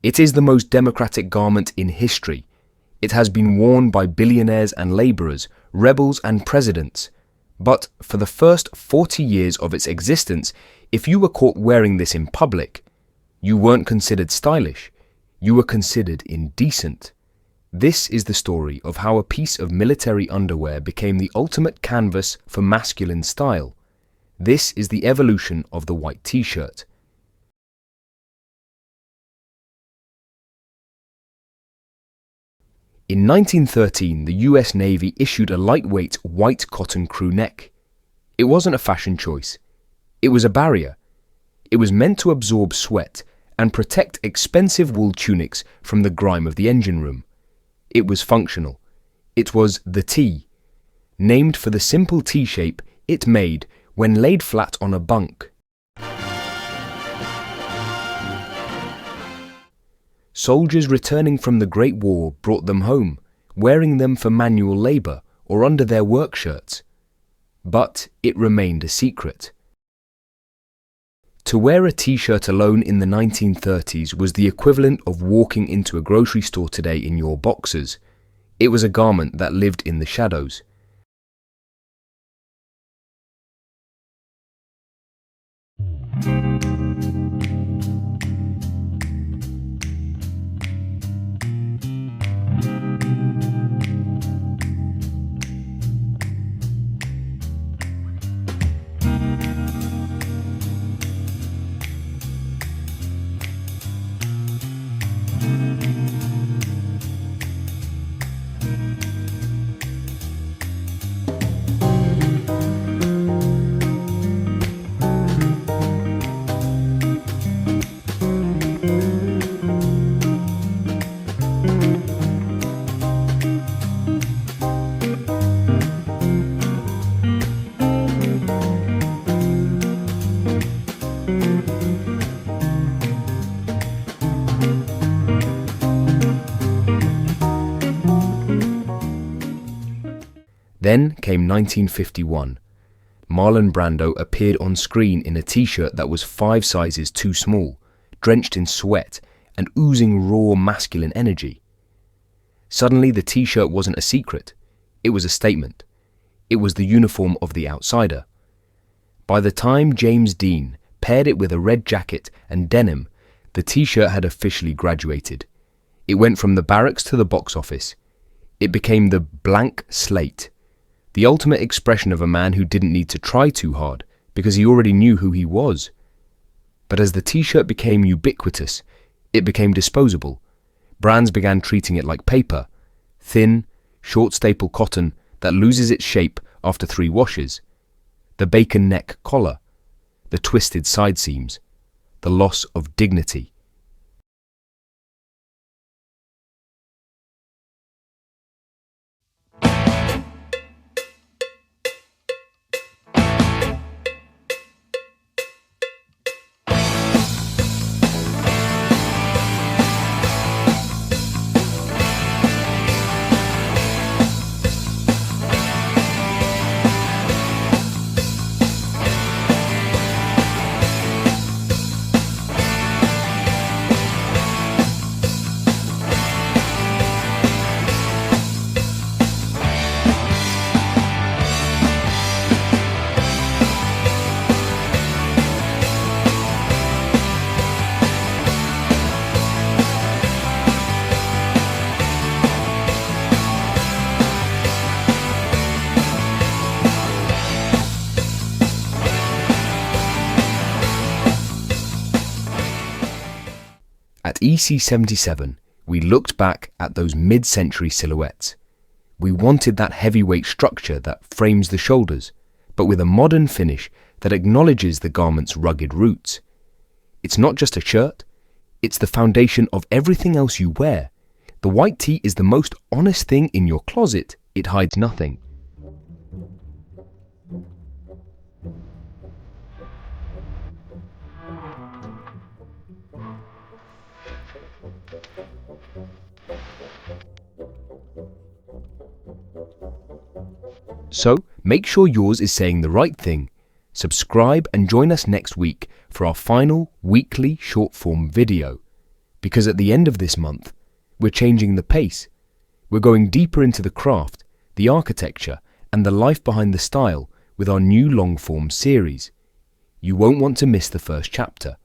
It is the most democratic garment in history. It has been worn by billionaires and labourers, rebels and presidents. But for the first 40 years of its existence, if you were caught wearing this in public, you weren't considered stylish. You were considered indecent. This is the story of how a piece of military underwear became the ultimate canvas for masculine style. This is the evolution of the white t-shirt. In 1913, the US Navy issued a lightweight white cotton crew neck. It wasn't a fashion choice. It was a barrier. It was meant to absorb sweat and protect expensive wool tunics from the grime of the engine room. It was functional. It was the T, named for the simple T shape it made when laid flat on a bunk. Soldiers returning from the Great War brought them home, wearing them for manual labour or under their work shirts. But it remained a secret. To wear a t-shirt alone in the 1930s was the equivalent of walking into a grocery store today in your boxers. It was a garment that lived in the shadows. Then came 1951. Marlon Brando appeared on screen in a t-shirt that was 5 sizes too small, drenched in sweat and oozing raw masculine energy. Suddenly the t-shirt wasn't a secret. It was a statement. It was the uniform of the outsider. By the time James Dean paired it with a red jacket and denim, the t-shirt had officially graduated. It went from the barracks to the box office. It became the blank slate, the ultimate expression of a man who didn't need to try too hard because he already knew who he was. But as the t-shirt became ubiquitous, it became disposable. Brands began treating it like paper, thin, short staple cotton that loses its shape after 3 washes. The bacon neck collar, the twisted side seams, the loss of dignity. At EC77, we looked back at those mid-century silhouettes. We wanted that heavyweight structure that frames the shoulders, but with a modern finish that acknowledges the garment's rugged roots. It's not just a shirt, it's the foundation of everything else you wear. The white tee is the most honest thing in your closet. It hides nothing. So, make sure yours is saying the right thing. Subscribe and join us next week for our final weekly short-form video. because at the end of this month, we're changing the pace. We're going deeper into the craft, the architecture, and the life behind the style with our new long-form series. You won't want to miss the first chapter.